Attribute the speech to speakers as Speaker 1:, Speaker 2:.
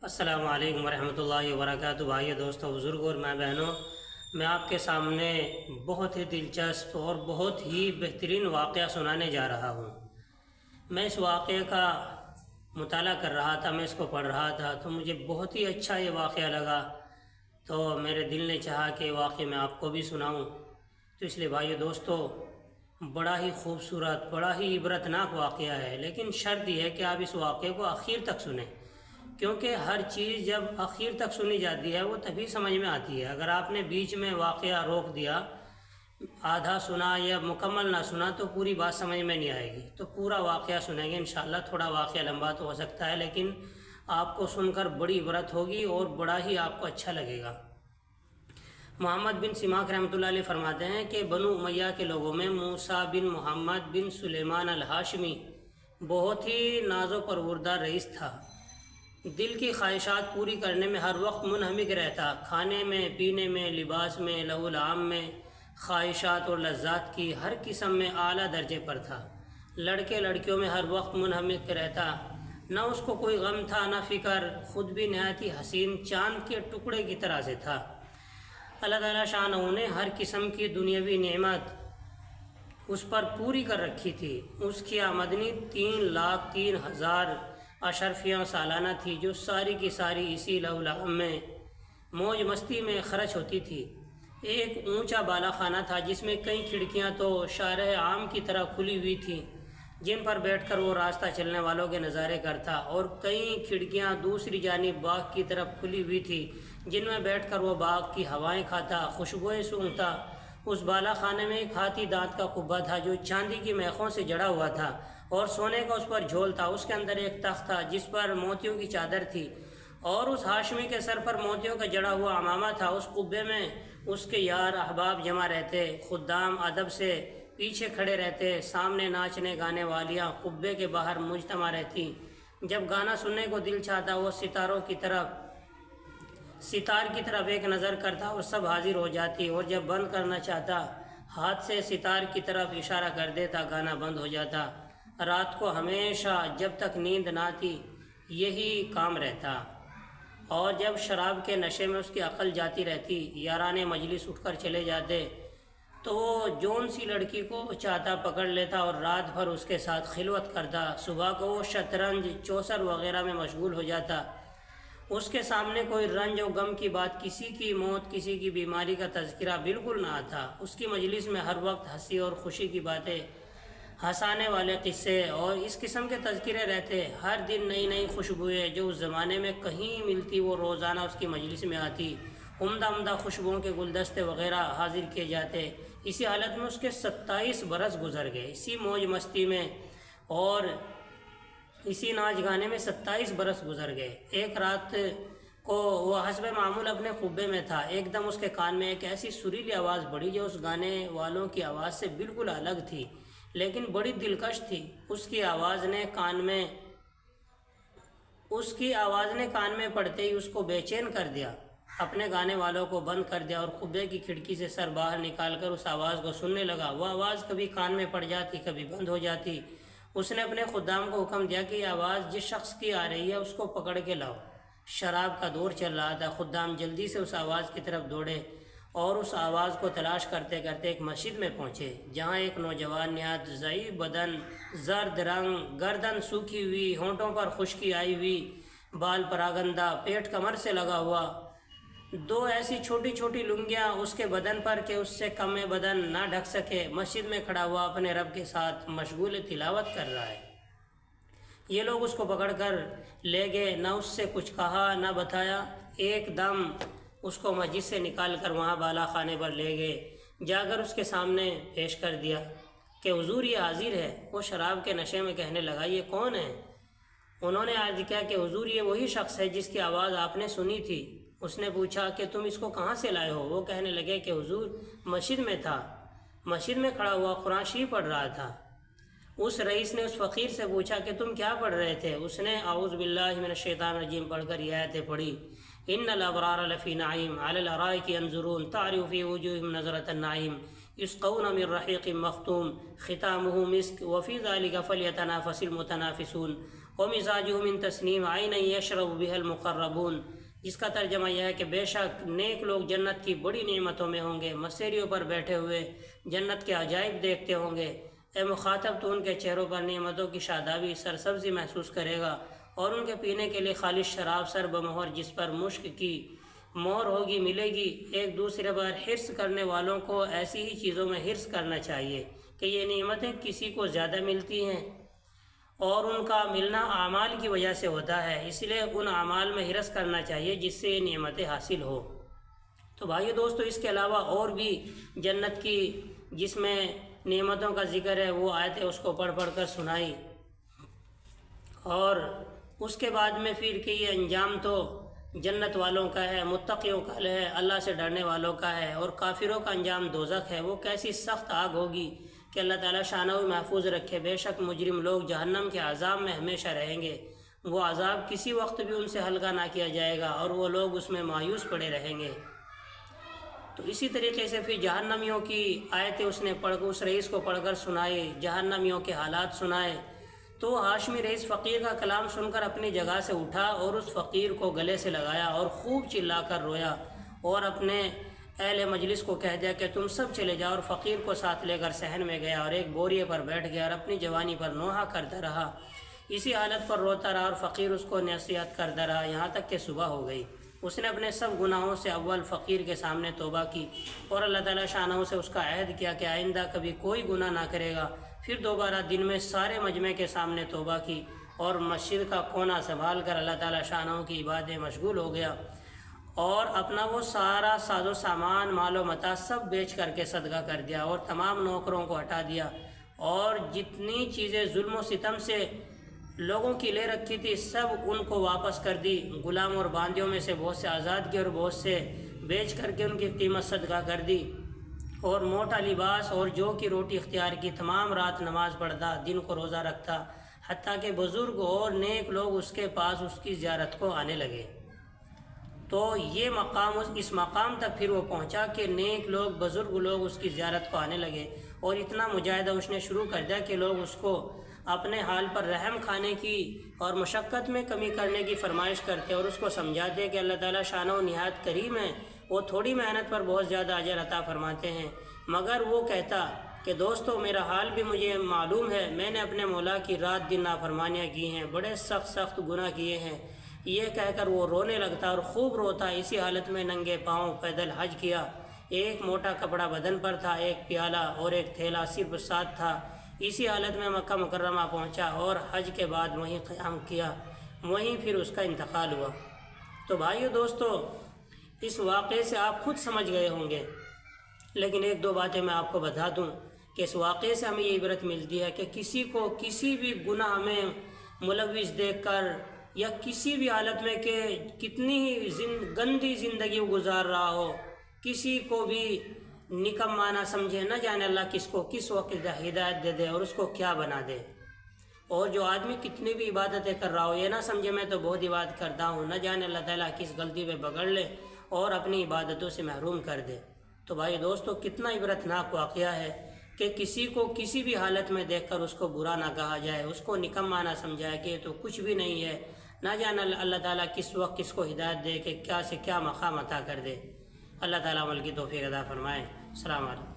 Speaker 1: السلام علیکم ورحمۃ اللہ وبرکاتہ۔ بھائی دوستوں، بزرگ اور ماں بہنوں، میں آپ کے سامنے بہت ہی دلچسپ اور بہت ہی بہترین واقعہ سنانے جا رہا ہوں۔ میں اس واقعے کا مطالعہ کر رہا تھا، میں اس کو پڑھ رہا تھا تو مجھے بہت ہی اچھا یہ واقعہ لگا، تو میرے دل نے چاہا کہ واقعہ میں آپ کو بھی سناؤں۔ تو اس لیے بھائی دوستوں، بڑا ہی خوبصورت، بڑا ہی عبرتناک واقعہ ہے، لیکن شرط یہ ہے کہ آپ اس واقعے کو آخر تک سنیں، کیونکہ ہر چیز جب آخر تک سنی جاتی ہے وہ تبھی سمجھ میں آتی ہے۔ اگر آپ نے بیچ میں واقعہ روک دیا، آدھا سنا یا مکمل نہ سنا، تو پوری بات سمجھ میں نہیں آئے گی۔ تو پورا واقعہ سنیں گے انشاءاللہ۔ تھوڑا واقعہ لمبا تو ہو سکتا ہے، لیکن آپ کو سن کر بڑی عبرت ہوگی اور بڑا ہی آپ کو اچھا لگے گا۔ محمد بن سماک رحمۃ اللہ علیہ فرماتے ہیں کہ بنو امیہ کے لوگوں میں موسیٰ بن محمد بن سلیمان الہاشمی بہت ہی ناز و پروردہ رئیس تھا۔ دل کی خواہشات پوری کرنے میں ہر وقت منہمک رہتا، کھانے میں، پینے میں، لباس میں، لہو العام میں، خواہشات اور لذات کی ہر قسم میں اعلیٰ درجے پر تھا۔ لڑکے لڑکیوں میں ہر وقت منہمک رہتا، نہ اس کو کوئی غم تھا نہ فکر، خود بھی نہایت ہی حسین چاند کے ٹکڑے کی طرح سے تھا۔ اللہ تعالیٰ شانہ نے ہر قسم کی دنیاوی نعمت اس پر پوری کر رکھی تھی۔ اس کی آمدنی 3,03,000 اشرفیاں سالانہ تھی، جو ساری کی ساری اسی لہو العام میں، موج مستی میں خرچ ہوتی تھی۔ ایک اونچا بالا خانہ تھا جس میں کئی کھڑکیاں تو شارع عام کی طرح کھلی ہوئی تھیں، جن پر بیٹھ کر وہ راستہ چلنے والوں کے نظارے کرتا، اور کئی کھڑکیاں دوسری جانب باغ کی طرف کھلی ہوئی تھی، جن میں بیٹھ کر وہ باغ کی ہوائیں کھاتا، خوشبوئیں سونگھتا۔ اس بالا خانے میں ایک ہاتھی دانت کا قبہ تھا جو چاندی کی میخوں سے جڑا ہوا تھا، اور سونے کا اس پر جھول تھا۔ اس کے اندر ایک تخت تھا جس پر موتیوں کی چادر تھی، اور اس ہاشمی کے سر پر موتیوں کا جڑا ہوا عمامہ تھا۔ اس قبے میں اس کے یار احباب جمع رہتے، خدام ادب سے پیچھے کھڑے رہتے، سامنے ناچنے گانے والیاں قبے کے باہر مجتمع رہتی۔ جب گانا سننے کو دل چاہتا، وہ ستار کی طرف ایک نظر کرتا اور سب حاضر ہو جاتی، اور جب بند کرنا چاہتا ہاتھ سے ستار کی طرف اشارہ کر دیتا، گانا بند ہو جاتا۔ رات کو ہمیشہ جب تک نیند نہ آتی یہی کام رہتا، اور جب شراب کے نشے میں اس کی عقل جاتی رہتی، یاران مجلس اٹھ کر چلے جاتے تو وہ جون سی لڑکی کو چاہتا پکڑ لیتا اور رات بھر اس کے ساتھ خلوت کرتا۔ صبح کو وہ شطرنج، چوسر وغیرہ میں مشغول ہو جاتا۔ اس کے سامنے کوئی رنج و غم کی بات، کسی کی موت، کسی کی بیماری کا تذکرہ بالکل نہ آتا۔ اس کی مجلس میں ہر وقت ہنسی اور خوشی کی باتیں، ہنسانے والے قصے اور اس قسم کے تذکرے رہتے۔ ہر دن نئی نئی خوشبوئیں جو اس زمانے میں کہیں ملتی، وہ روزانہ اس کی مجلس میں آتی۔ عمدہ عمدہ خوشبوؤں کے گلدستے وغیرہ حاضر کیے جاتے۔ اسی حالت میں اس کے 27 برس گزر گئے، اسی موج مستی میں اور اسی ناچ گانے میں 27 برس گزر گئے۔ ایک رات کو وہ حسب معمول اپنے قبے میں تھا، ایک دم اس کے کان میں ایک ایسی سریلی آواز پڑی جو اس گانے والوں کی آواز سے بالکل الگ تھی، لیکن بڑی دلکش تھی۔ اس کی آواز نے کان میں پڑتے ہی اس کو بے چین کر دیا، اپنے گانے والوں کو بند کر دیا، اور قبے کی کھڑکی سے سر باہر نکال کر اس آواز کو سننے لگا۔ وہ آواز کبھی کان میں پڑ جاتی، کبھی بند ہو جاتی۔ اس نے اپنے خدام کو حکم دیا کہ یہ آواز جس شخص کی آ رہی ہے اس کو پکڑ کے لاؤ۔ شراب کا دور چل رہا تھا، خدام جلدی سے اس آواز کی طرف دوڑے اور اس آواز کو تلاش کرتے کرتے ایک مسجد میں پہنچے، جہاں ایک نوجوان نہایت ضعیف بدن، زرد رنگ، گردن سوکھی ہوئی، ہونٹوں پر خشکی آئی ہوئی، بال پراگندہ، پیٹ کمر سے لگا ہوا، دو ایسی چھوٹی چھوٹی لنگیاں اس کے بدن پر کہ اس سے کم بدن نہ ڈھک سکے، مسجد میں کھڑا ہوا اپنے رب کے ساتھ مشغول تلاوت کر رہا ہے۔ یہ لوگ اس کو پکڑ کر لے گئے، نہ اس سے کچھ کہا نہ بتایا، ایک دم اس کو مسجد سے نکال کر وہاں بالا خانے پر لے گئے، جا کر اس کے سامنے پیش کر دیا کہ حضور یہ حاضر ہے۔ وہ شراب کے نشے میں کہنے لگا، یہ کون ہے؟ انہوں نے عرض کیا کہ حضور یہ وہی شخص ہے جس کی آواز آپ نے سنی تھی۔ اس نے پوچھا کہ تم اس کو کہاں سے لائے ہو؟ وہ کہنے لگے کہ حضور مسجد میں تھا، مسجد میں کھڑا ہوا قرآن شریف پڑھ رہا تھا۔ اس رئیس نے اس فقیر سے پوچھا کہ تم کیا پڑھ رہے تھے؟ اس نے اعوذ باللہ من الشیطان الرجیم پڑھ کر یہ آیتیں پڑھی، ان الابرار لفی نعیم علی الارائک ینظرون تعرف فی وجوہہم نظرۃ النعیم یسقون من رحیق مختوم ختامہ مسک وفی ذلک فلیتنافس المتنافسون۔ ومزاجہ من تسنیم عینا یشرب بها المقربون، جس کا ترجمہ یہ ہے کہ بے شک نیک لوگ جنت کی بڑی نعمتوں میں ہوں گے، مسیریوں پر بیٹھے ہوئے جنت کے عجائب دیکھتے ہوں گے۔ اے مخاطب، تو ان کے چہروں پر نعمتوں کی شادابی، سرسبزی محسوس کرے گا، اور ان کے پینے کے لیے خالص شراب سر بمہر جس پر مشک کی مہر ہوگی ملے گی۔ ایک دوسرے پر حرص کرنے والوں کو ایسی ہی چیزوں میں حرص کرنا چاہیے کہ یہ نعمتیں کسی کو زیادہ ملتی ہیں اور ان کا ملنا اعمال کی وجہ سے ہوتا ہے، اس لیے ان اعمال میں حرص کرنا چاہیے جس سے یہ نعمتیں حاصل ہو۔ تو بھائیو دوستو، اس کے علاوہ اور بھی جنت کی جس میں نعمتوں کا ذکر ہے وہ آیتیں اس کو پڑھ کر سنائی، اور اس کے بعد میں پھر کہ یہ انجام تو جنت والوں کا ہے، متقیوں کا ہے، اللہ سے ڈرنے والوں کا ہے، اور کافروں کا انجام دوزخ ہے۔ وہ کیسی سخت آگ ہوگی کہ اللہ تعالیٰ شانہ محفوظ رکھے۔ بے شک مجرم لوگ جہنم کے عذاب میں ہمیشہ رہیں گے، وہ عذاب کسی وقت بھی ان سے ہلکا نہ کیا جائے گا، اور وہ لوگ اس میں مایوس پڑے رہیں گے۔ تو اسی طریقے سے پھر جہنمیوں کی آیتیں اس نے اس رئیس کو پڑھ کر سنائی، جہنمیوں کے حالات سنائے۔ تو ہاشمی رئیس فقیر کا کلام سن کر اپنی جگہ سے اٹھا اور اس فقیر کو گلے سے لگایا اور خوب چلا کر رویا، اور اپنے اہل مجلس کو کہہ دیا کہ تم سب چلے جاؤ، اور فقیر کو ساتھ لے کر صحن میں گیا اور ایک بوریے پر بیٹھ گیا اور اپنی جوانی پر نوحہ کرتا رہا۔ اسی حالت پر روتا رہا اور فقیر اس کو نصیحت کرتا رہا یہاں تک کہ صبح ہو گئی۔ اس نے اپنے سب گناہوں سے اول فقیر کے سامنے توبہ کی، اور اللہ تعالیٰ شانہ سے اس کا عہد کیا کہ آئندہ کبھی کوئی گناہ نہ کرے گا۔ پھر دوبارہ دن میں سارے مجمع کے سامنے توبہ کی، اور مسجد کا کونا سنبھال کر اللہ تعالیٰ شانہ کی عبادت مشغول ہو گیا، اور اپنا وہ سارا ساز و سامان، مال و متاع سب بیچ کر کے صدقہ کر دیا، اور تمام نوکروں کو ہٹا دیا، اور جتنی چیزیں ظلم و ستم سے لوگوں کی لے رکھی تھی سب ان کو واپس کر دی۔ غلام اور باندیوں میں سے بہت سے آزاد کیے اور بہت سے بیچ کر کے ان کی قیمت صدقہ کر دی، اور موٹا لباس اور جو کی روٹی اختیار کی، تمام رات نماز پڑھتا، دن کو روزہ رکھتا، حتیٰ کہ بزرگ اور نیک لوگ اس کے پاس اس کی زیارت کو آنے لگے۔ تو یہ مقام اس مقام تک پھر وہ پہنچا کہ نیک لوگ، بزرگ لوگ اس کی زیارت کو آنے لگے، اور اتنا مجاہدہ اس نے شروع کر دیا کہ لوگ اس کو اپنے حال پر رحم کھانے کی اور مشقت میں کمی کرنے کی فرمائش کرتے، اور اس کو سمجھاتے کہ اللہ تعالیٰ شانہ و نہایت کریم ہے، وہ تھوڑی محنت پر بہت زیادہ اجر عطا فرماتے ہیں۔ مگر وہ کہتا کہ دوستو میرا حال بھی مجھے معلوم ہے، میں نے اپنے مولا کی رات دن نافرمانیاں کی ہیں، بڑے سخت گناہ کیے ہیں۔ یہ کہہ کر وہ رونے لگتا اور خوب روتا۔ اسی حالت میں ننگے پاؤں پیدل حج کیا، ایک موٹا کپڑا بدن پر تھا، ایک پیالہ اور ایک تھیلا صرف ساتھ تھا۔ اسی حالت میں مکہ مکرمہ پہنچا اور حج کے بعد وہیں قیام کیا، وہیں پھر اس کا انتقال ہوا۔ تو بھائیو دوستو، اس واقعے سے آپ خود سمجھ گئے ہوں گے، لیکن ایک دو باتیں میں آپ کو بتا دوں کہ اس واقعے سے ہمیں یہ عبرت ملتی ہے کہ کسی کو کسی بھی گناہ میں ملوث دیکھ کر، یا کسی بھی حالت میں کہ کتنی ہی گندی زندگی گزار رہا ہو، کسی کو بھی نکما نہ سمجھے، نہ جانے اللہ کس کو کس وقت ہدایت دے دے اور اس کو کیا بنا دے۔ اور جو آدمی کتنی بھی عبادتیں کر رہا ہو، یہ نہ سمجھے میں تو بہت عبادت کرتا ہوں، نہ جانے اللہ تعالیٰ کس غلطی پہ پکڑ لے اور اپنی عبادتوں سے محروم کر دے۔ تو بھائی دوستو، کتنا عبرتناک واقعہ ہے کہ کسی کو کسی بھی حالت میں دیکھ کر اس کو برا نہ کہا جائے، اس کو نکما نہ سمجھائے کہ یہ تو کچھ بھی نہیں ہے، نہ جانے اللہ تعالیٰ کس وقت کس کو ہدایت دے کہ کیا سے کیا مقام عطا کر دے۔ اللہ تعالیٰ عمل کی توفیق عطا فرمائے۔ السلام علیکم۔